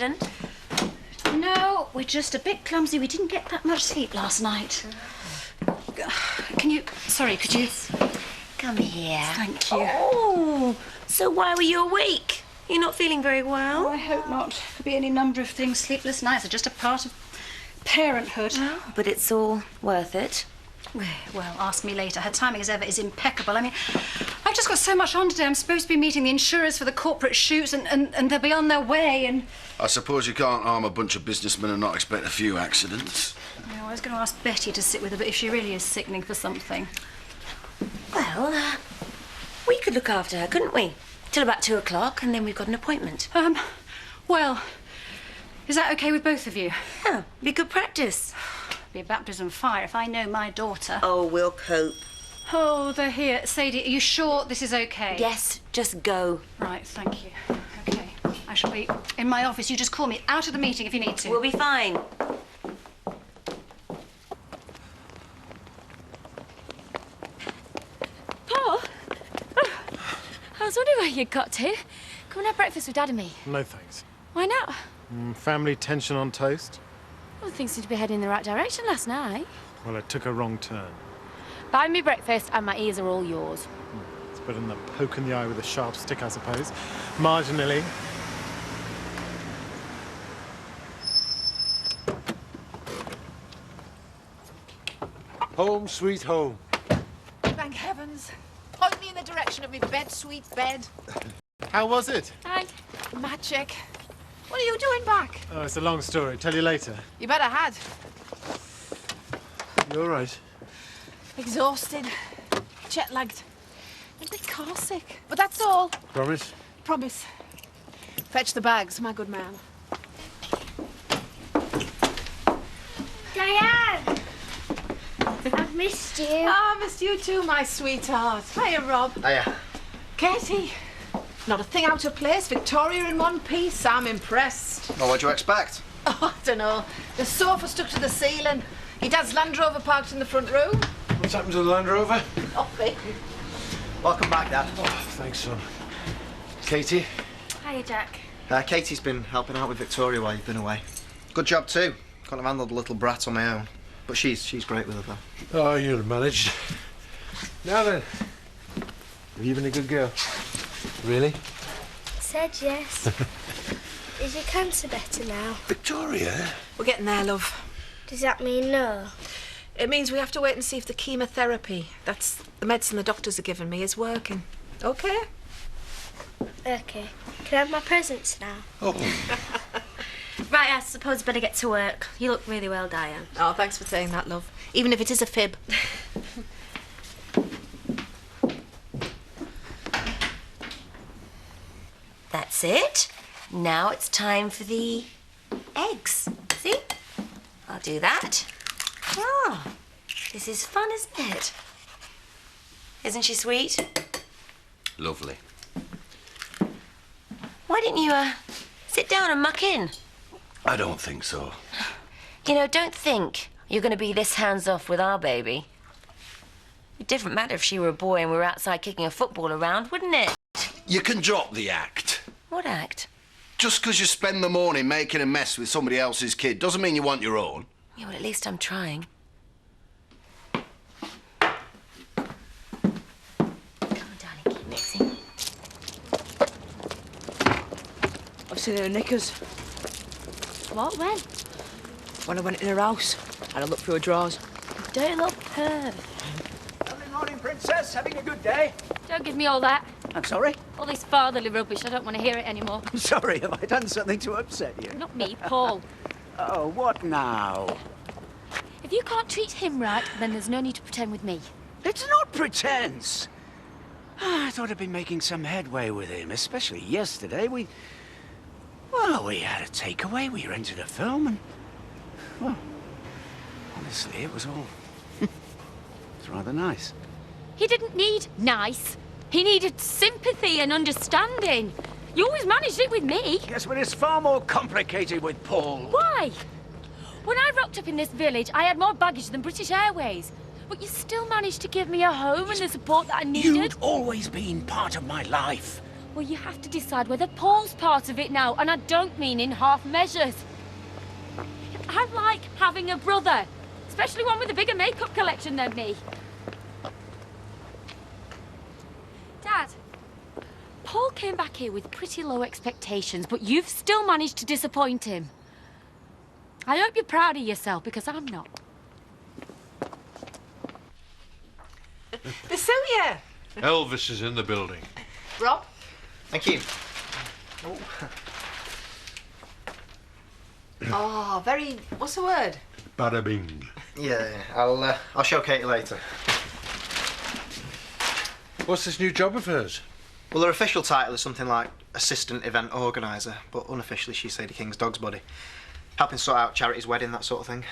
accident? No, we're just a bit clumsy. We didn't get that much sleep last night. Could you... Come here. Thank you. Oh, so why were you awake? You're not feeling very well? Oh, I hope not. Could be any number of things. Sleepless nights are just a part of parenthood. Oh, but it's all worth it. Well, ask me later. Her timing, as ever, is impeccable. I mean, I've just got so much on today. I'm supposed to be meeting the insurers for the corporate shoots, and they'll be on their way, and... I suppose you can't harm a bunch of businessmen and not expect a few accidents. I was going to ask Betty to sit with her, but if she really is sickening for something... Well, we could look after her, couldn't we? Till about 2 o'clock, and then we've got an appointment. Well, is that OK with both of you? Yeah, be good practice. Be a baptism of fire if I know my daughter. Oh, we'll cope. Oh, they're here. Sadie, are you sure this is OK? Yes, just go. Right, thank you. OK. I shall be in my office. You just call me out of the meeting if you need to. We'll be fine. Paul? I was wondering where you got to. Come and have breakfast with Dad and me. No thanks. Why not? Family tension on toast? Well, things seemed to be heading in the right direction last night. Well, it took a wrong turn. Buy me breakfast and my ears are all yours. It's better than a poke in the eye with a sharp stick, I suppose. Marginally. Home, sweet home. Thank heavens. Point me in the direction of my bed, sweet bed. How was it? Hi. Magic. What are you doing back? Oh, it's a long story. Tell you later. You better had. You all right? Exhausted. Jet-lagged. A bit car sick. But that's all. Promise? Promise. Fetch the bags, my good man. Diane! I've missed you. Ah, I missed you too, my sweetheart. Hiya, Rob. Hiya. Katie. Not a thing out of place. Victoria in one piece. I'm impressed. Well, what do you expect? Oh, I don't know. The sofa stuck to the ceiling. Your dad's Land Rover parked in the front room. What's happened to the Land Rover? Nothing. Welcome back, Dad. Oh, thanks, son. Katie? Hiya, Jack. Katie's been helping out with Victoria while you've been away. Good job, too. Couldn't have handled the little brat on my own. But she's great with her, though. Oh, you'd have managed. Now then, have you been a good girl? Really? Said yes. Is your cancer better now? Victoria? We're getting there, love. Does that mean no? It means we have to wait and see if the chemotherapy, that's the medicine the doctors are giving me, is working. OK? OK. Can I have my presents now? Oh. Right, I suppose better get to work. You look really well, Diane. Oh, thanks for saying that, love. Even if it is a fib. That's it. Now it's time for the eggs. See? I'll do that. Oh, this is fun, isn't it? Isn't she sweet? Lovely. Why didn't you, sit down and muck in? I don't think so. You know, don't think you're going to be this hands-off with our baby. It'd be a different matter if she were a boy and we were outside kicking a football around, wouldn't it? You can drop the act. What act? Just because you spend the morning making a mess with somebody else's kid doesn't mean you want your own. Yeah, well, at least I'm trying. Come on, darling, keep mixing. I've seen her knickers. What? When? When I went in her house, and I looked through her drawers. Don't look her. Lovely morning, Princess. Having a good day? Don't give me all that. I'm sorry? All this fatherly rubbish. I don't want to hear it anymore. I'm sorry. Have I done something to upset you? Not me, Paul. Oh, what now? If you can't treat him right, then there's no need to pretend with me. It's not pretense. I thought I'd been making some headway with him, especially yesterday. We had a takeaway. We rented a film and... Well, honestly, it was all... it's rather nice. He didn't need nice. He needed sympathy and understanding. You always managed it with me. Yes, but it's far more complicated with Paul. Why? When I rocked up in this village, I had more baggage than British Airways. But you still managed to give me a home and the support that I needed. You'd always been part of my life. Well, you have to decide whether Paul's part of it now, and I don't mean in half measures. I like having a brother, especially one with a bigger makeup collection than me. Dad, Paul came back here with pretty low expectations, but you've still managed to disappoint him. I hope you're proud of yourself, because I'm not. The suit, Elvis is in the building. Rob? Thank you. Oh, very... What's the word? Bada bing. Yeah, I'll show Katie later. What's this new job of hers? Well, her official title is something like assistant event organiser, but unofficially she's Sadie King's dog's buddy. Helping sort out charity's wedding, that sort of thing.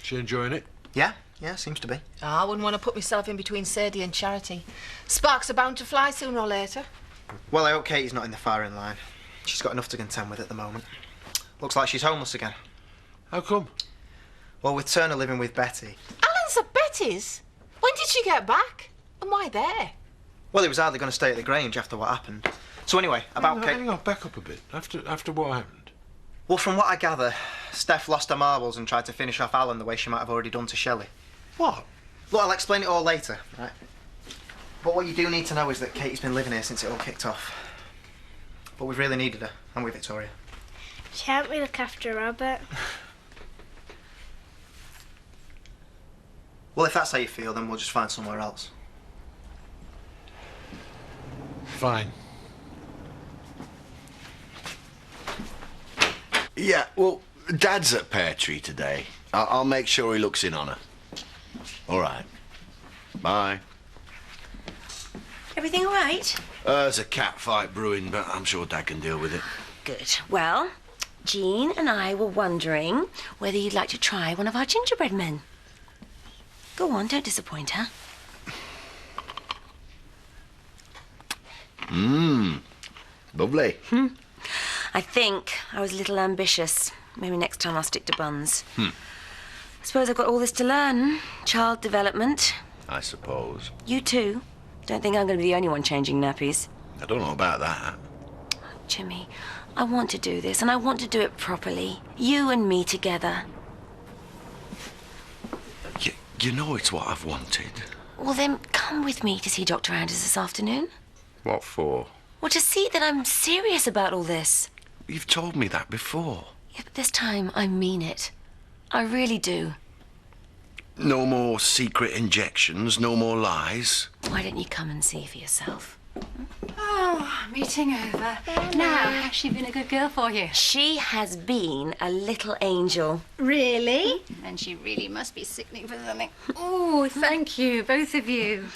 She enjoying it? Yeah, seems to be. Oh, I wouldn't want to put myself in between Sadie and Charity. Sparks are bound to fly sooner or later. Well, I hope Katie's not in the firing line. She's got enough to contend with at the moment. Looks like she's homeless again. How come? Well, with Turner living with Betty. Alan's at Betty's? When did she get back? And why there? Well, he was hardly going to stay at the Grange after what happened. So anyway, about Kate... Hang on, back up a bit. After what happened? Well, from what I gather, Steph lost her marbles and tried to finish off Alan the way she might have already done to Shelley. What? Look, I'll explain it all later, right? But what you do need to know is that Katie's been living here since it all kicked off. But we've really needed her, haven't we, Victoria? Can't we look after Robert? Well, if that's how you feel, then we'll just find somewhere else. Fine. Yeah, well, Dad's at Pear Tree today. I'll make sure he looks in on her. All right. Bye. Everything all right? There's a cat fight brewing, but I'm sure Dad can deal with it. Good. Well, Jean and I were wondering whether you'd like to try one of our gingerbread men. Go on, don't disappoint her. Lovely. I think I was a little ambitious. Maybe next time I'll stick to buns. I suppose I've got all this to learn. Child development. I suppose. You too. Don't think I'm going to be the only one changing nappies. I don't know about that. Jimmy, I want to do this, and I want to do it properly. You and me together. You know it's what I've wanted. Well, then come with me to see Dr. Anders this afternoon. What for? Well, to see that I'm serious about all this. You've told me that before. Yeah, but this time I mean it. I really do. No more secret injections, no more lies. Why don't you come and see for yourself? Oh, meeting over. Now, has she been a good girl for you? She has been a little angel. Really? And she really must be sickening for something. Oh, thank you, both of you.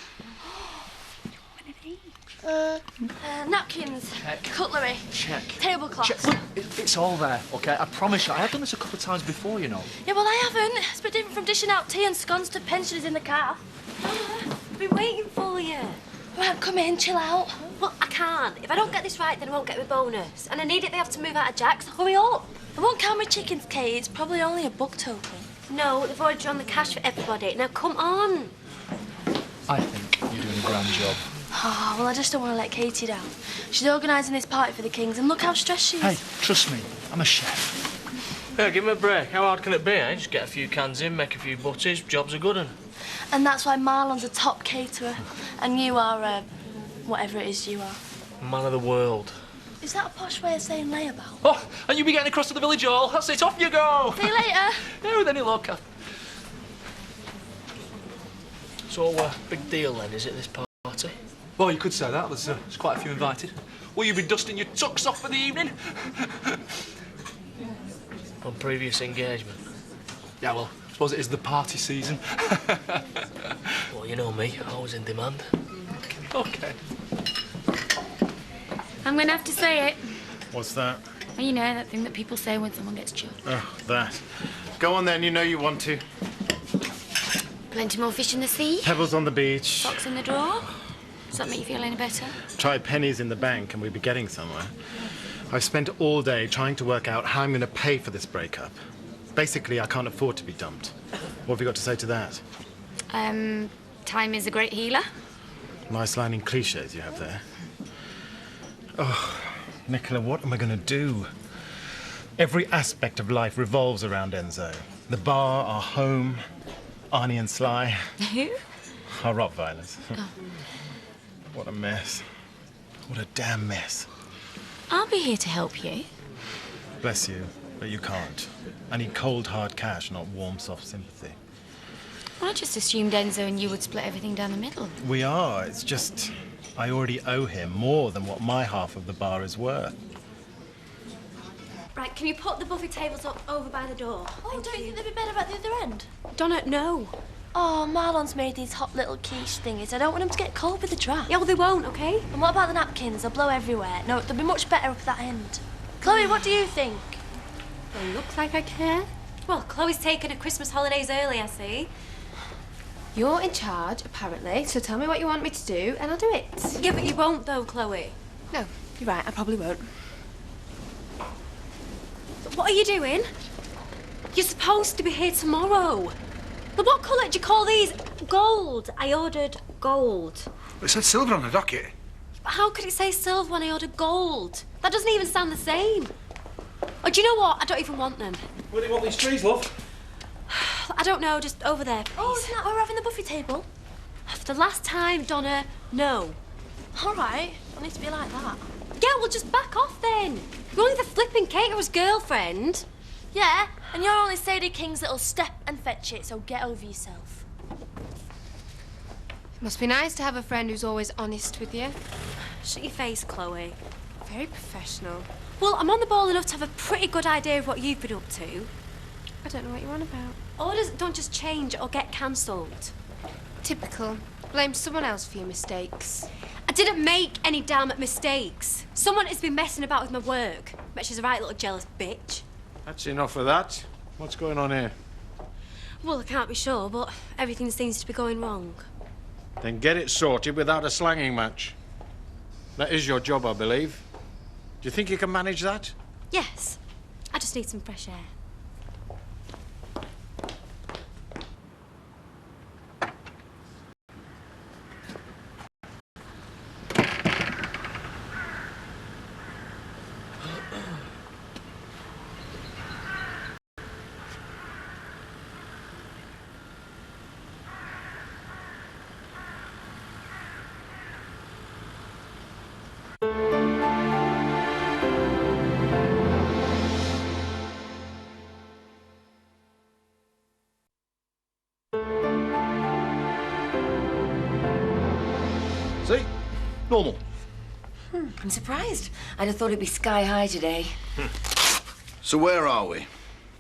Napkins, cutlery, tablecloths. Check. Look, it's all there, OK? I promise you. I have done this a couple of times before, you know. Yeah, well, I haven't. It's a bit different from dishing out tea and scones to pensioners in the car. I've been waiting for you. Right, come in, chill out. Well, I can't. If I don't get this right, then I won't get my bonus. And I need it, they have to move out of Jack's. Hurry up. I won't count my chickens, Kate. It's probably only a book total. No, they've already drawn the cash for everybody. Now, come on. I think you're doing a grand job. Oh, well, I just don't want to let Katie down. She's organising this party for the Kings, and look how stressed she is. Hey, trust me, I'm a chef. Yeah, give him a break. How hard can it be, eh? Just get a few cans in, make a few butties, job's a good un. And that's why Marlon's a top caterer, and you are, whatever it is you are. Man of the world. Is that a posh way of saying layabout? Oh, and you'll be getting across to the village hall. That's it, off you go. See you later. Yeah, with any luck. So, big deal then, is it, this party? Well, you could say that. There's quite a few invited. Will you be dusting your tux off for the evening? On previous engagement? Yeah, well, I suppose it is the party season. Well, you know me, always in demand. OK. I'm going to have to say it. What's that? Well, you know, that thing that people say when someone gets chilled. Oh, that. Go on then, you know you want to. Plenty more fish in the sea. Pebbles on the beach. Socks in the drawer. Does that make you feel any better? Try pennies in the bank and we'd be getting somewhere. I've spent all day trying to work out how I'm going to pay for this breakup. Basically, I can't afford to be dumped. What have you got to say to that? Time is a great healer. Nice lining cliches you have there. Oh, Nicola, what am I going to do? Every aspect of life revolves around Enzo. The bar, our home, Arnie and Sly. Who? Our Rottweilers. Oh. What a mess. What a damn mess. I'll be here to help you. Bless you, but you can't. I need cold, hard cash, not warm, soft sympathy. I just assumed Enzo and you would split everything down the middle. We are. It's just I already owe him more than what my half of the bar is worth. Right, can you put the buffet tables up over by the door? Oh, don't you think they'd be better at the other end? Donna, no. Oh, Marlon's made these hot little quiche thingies. I don't want them to get cold with the draft. Yeah, well, they won't, okay? And what about the napkins? They'll blow everywhere. No, they'll be much better up that end. Chloe, what do you think? Well, looks like I care. Well, Chloe's taken her Christmas holidays early, I see. You're in charge, apparently, so tell me what you want me to do, and I'll do it. Yeah, but you won't, though, Chloe. No, you're right. I probably won't. What are you doing? You're supposed to be here tomorrow. But what colour do you call these? Gold. I ordered gold. It said silver on the docket. But how could it say silver when I ordered gold? That doesn't even sound the same. Oh, do you know what? I don't even want them. Where do you want these trees, love? I don't know, just over there, please. Oh, isn't that where we're having the buffet table? For the last time, Donna, no. All right. I need to be like that. Yeah, well, just back off then. You're only the flipping caterer's girlfriend. Yeah, and you're only Sadie King's little step and fetch it, so get over yourself. It must be nice to have a friend who's always honest with you. Shut your face, Chloe. Very professional. Well, I'm on the ball enough to have a pretty good idea of what you've been up to. I don't know what you're on about. Orders don't just change or get cancelled. Typical. Blame someone else for your mistakes. I didn't make any damn mistakes. Someone has been messing about with my work. Bet she's a right little jealous bitch. That's enough of that. What's going on here? Well, I can't be sure, but everything seems to be going wrong. Then get it sorted without a slanging match. That is your job, I believe. Do you think you can manage that? Yes. I just need some fresh air. See? Normal. I'm surprised. I'd have thought it'd be sky high today. So where are we,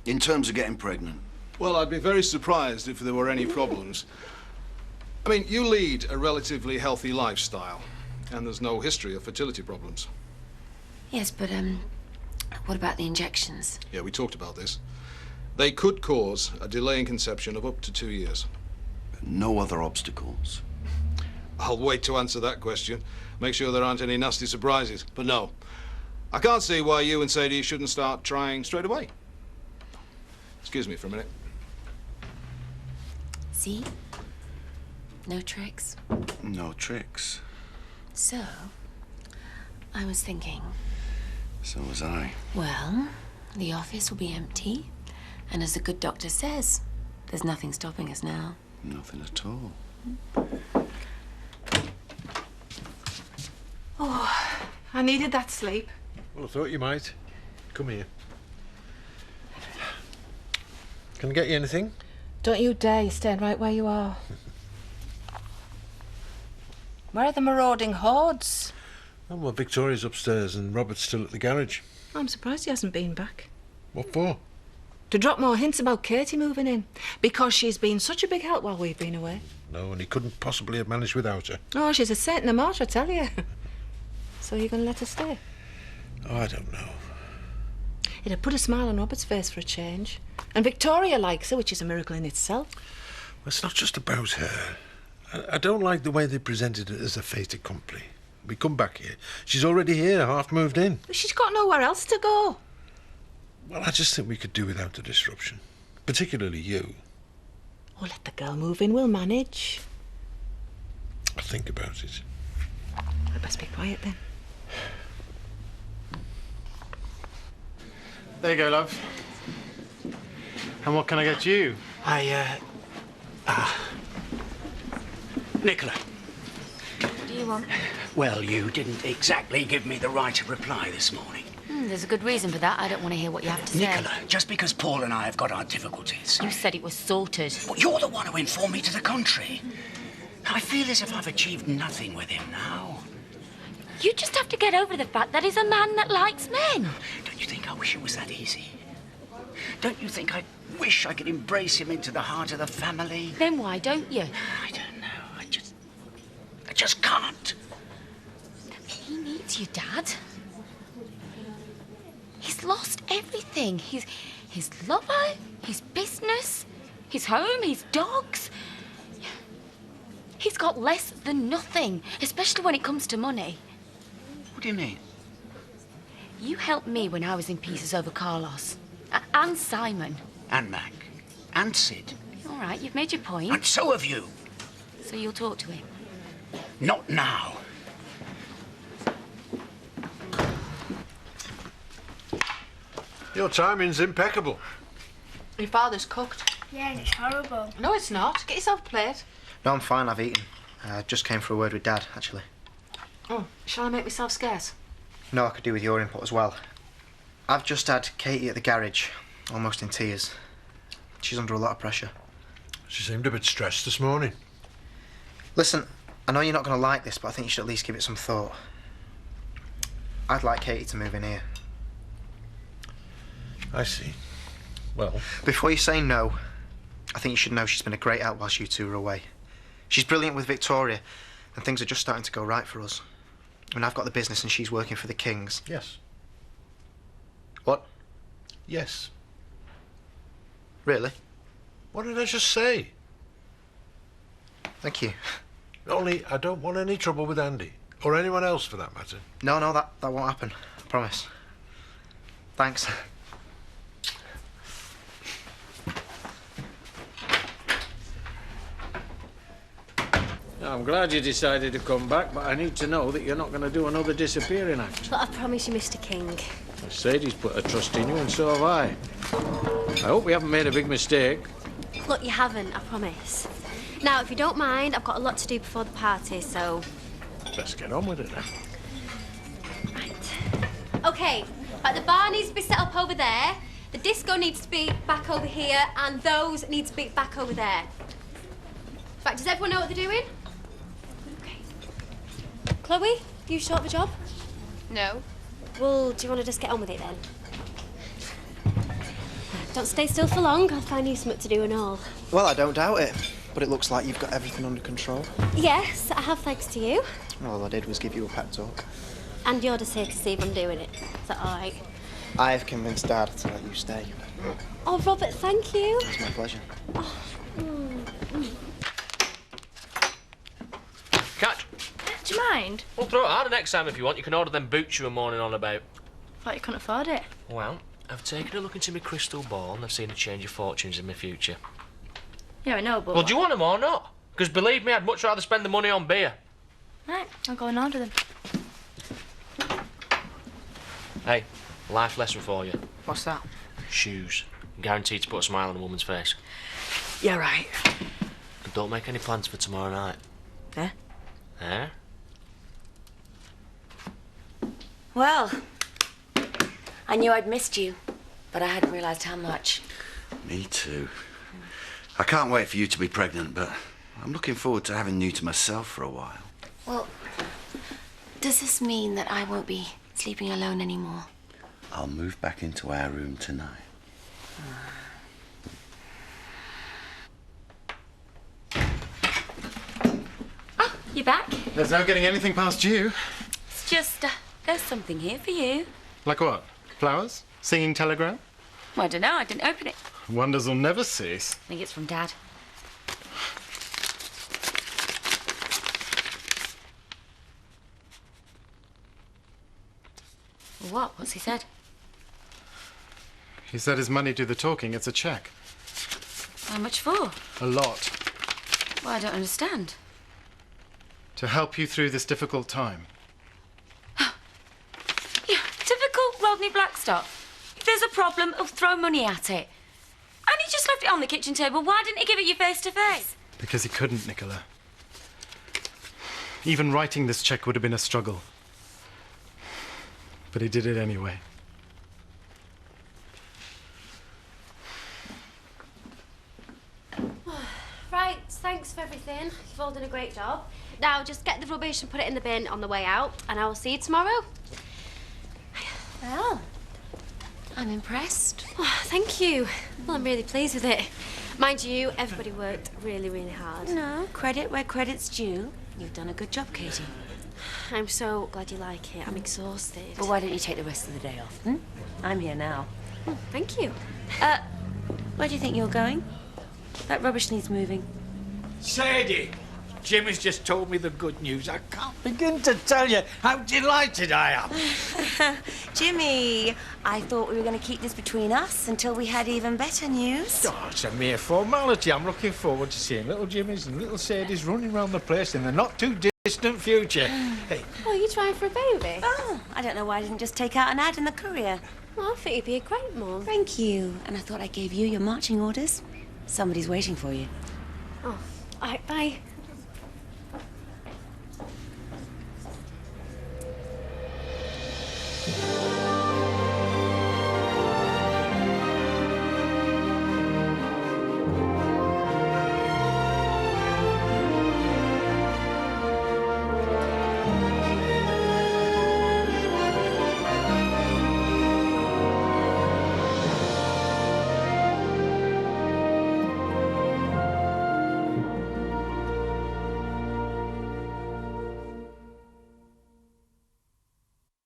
in terms of getting pregnant? Well, I'd be very surprised if there were any problems. I mean, you lead a relatively healthy lifestyle, and there's no history of fertility problems. Yes, but, what about the injections? Yeah, we talked about this. They could cause a delay in conception of up to 2 years. No other obstacles? I'll wait to answer that question. Make sure there aren't any nasty surprises. But no, I can't see why you and Sadie shouldn't start trying straight away. Excuse me for a minute. See? No tricks. No tricks. So, I was thinking, So was I. well, the office will be empty, and as the good doctor says, there's nothing stopping us now. Nothing at all. Oh, I needed that sleep. Well, I thought you might. Come here. Can I get you anything? Don't you dare, you're staying right where you are. Where are the marauding hordes? Oh, well, Victoria's upstairs and Robert's still at the garage. I'm surprised he hasn't been back. What for? To drop more hints about Katie moving in. Because she's been such a big help while we've been away. No, and he couldn't possibly have managed without her. Oh, she's a saint and a martyr, I tell you. So you're going to let her stay? Oh, I don't know. It'd put a smile on Robert's face for a change. And Victoria likes her, which is a miracle in itself. Well, it's not just about her. I don't like the way they presented it as a fait accompli. We come back here. She's already here, half moved in. She's got nowhere else to go. Well, I just think we could do without the disruption. Particularly you. Oh, let the girl move in, we'll manage. I'll think about it. I best be quiet then. There you go, love. And what can I get you? Nicola. What do you want? Well, you didn't exactly give me the right of reply this morning. There's a good reason for that. I don't want to hear what you have to say. Nicola, just because Paul and I have got our difficulties. You said it was sorted. Well, you're the one who informed me to the contrary. I feel as if I've achieved nothing with him now. You just have to get over the fact that he's a man that likes men. Don't you think I wish it was that easy? Don't you think I wish I could embrace him into the heart of the family? Then why don't you? I don't know. I just can't. He needs you, Dad. He's lost everything. His lover, his business, his home, his dogs. He's got less than nothing, especially when it comes to money. What do you mean? You helped me when I was in pieces over Carlos. And Simon. And Mac. And Sid. All right, you've made your point. And so have you. So you'll talk to him? Not now. Your timing's impeccable. Your father's cooked. Yeah, and it's horrible. No, it's not. Get yourself a plate. No, I'm fine. I've eaten. Just came for a word with Dad, actually. Oh, shall I make myself scarce? No, I could do with your input as well. I've just had Katie at the garage, almost in tears. She's under a lot of pressure. She seemed a bit stressed this morning. Listen, I know you're not going to like this, but I think you should at least give it some thought. I'd like Katie to move in here. I see. Well... Before you say no, I think you should know she's been a great help whilst you two were away. She's brilliant with Victoria, and things are just starting to go right for us. I mean, I've got the business and she's working for the Kings. Yes. What? Yes. Really? What did I just say? Thank you. Only I don't want any trouble with Andy. Or anyone else, for that matter. No, that won't happen. I promise. Thanks. I'm glad you decided to come back, but I need to know that you're not going to do another disappearing act. But I promise you, Mr. King. Sadie's put her trust in you, and so have I. I hope we haven't made a big mistake. Look, you haven't, I promise. Now, if you don't mind, I've got a lot to do before the party, so... Let's get on with it, then. OK, right, the bar needs to be set up over there, the disco needs to be back over here, and those need to be back over there. Right, does everyone know what they're doing? OK. Chloe, you short of a job? No. Well, do you want to just get on with it, then? Don't stay still for long, I'll find you something to do and all. Well, I don't doubt it, but it looks like you've got everything under control. Yes, I have, thanks to you. All I did was give you a pep talk. And you're just here to see if I'm doing it. Is that all right? I've convinced Dad to let you stay. Oh, Robert, thank you. It's my pleasure. Catch. Do you mind? Well, throw it harder next time if you want. You can order them boots you were moaning on about. Thought you couldn't afford it. Well, I've taken a look into my crystal ball and I've seen a change of fortunes in my future. Yeah, I know, but... Well, do you want them or not? Because believe me, I'd much rather spend the money on beer. Right, I'll go and order them. Hey, life lesson for you. What's that? Shoes. Guaranteed to put a smile on a woman's face. Yeah, right. And don't make any plans for tomorrow night. Eh? Eh? Well, I knew I'd missed you, but I hadn't realised how much. Me too. I can't wait for you to be pregnant, but I'm looking forward to having you to myself for a while. Well, does this mean that I won't be sleeping alone anymore? I'll move back into our room tonight. Oh, you back? There's no getting anything past you. It's just, there's something here for you. Like what? Flowers? Singing telegram? Well, I don't know, I didn't open it. Wonders will never cease. I think it's from Dad. What? What's he said? He said his money do the talking. It's a cheque. How much for? A lot. Well, I don't understand. To help you through this difficult time. Yeah, typical Rodney Blackstock. If there's there's a problem, he'll throw money at it. And he just left it on the kitchen table. Why didn't he give it you face to face? Because he couldn't, Nicola. Even writing this cheque would have been a struggle. But he did it anyway. Right, thanks for everything. You've all done a great job. Now just get the rubbish and put it in the bin on the way out, and I will see you tomorrow. Well, I'm impressed. Oh, thank you. Well, I'm really pleased with it. Mind you, everybody worked really, really hard. No, credit where credit's due. You've done a good job, Katie. I'm so glad you like it. I'm exhausted. Well, why don't you take the rest of the day off? Hmm? I'm here now. Oh, thank you. Where do you think you're going? That rubbish needs moving. Sadie, Jim has just told me the good news. I can't begin to tell you how delighted I am. Jimmy, I thought we were going to keep this between us until we had even better news. Oh, it's a mere formality. I'm looking forward to seeing little Jimmy's and little Sadie's running around the place in the not-too-distant future. Hey. Oh, you trying for a baby? Oh, I don't know why I didn't just take out an ad in the Courier. Well, I think you'd be a great mum. Thank you. And I thought I gave you your marching orders. Somebody's waiting for you. Oh, all right, bye.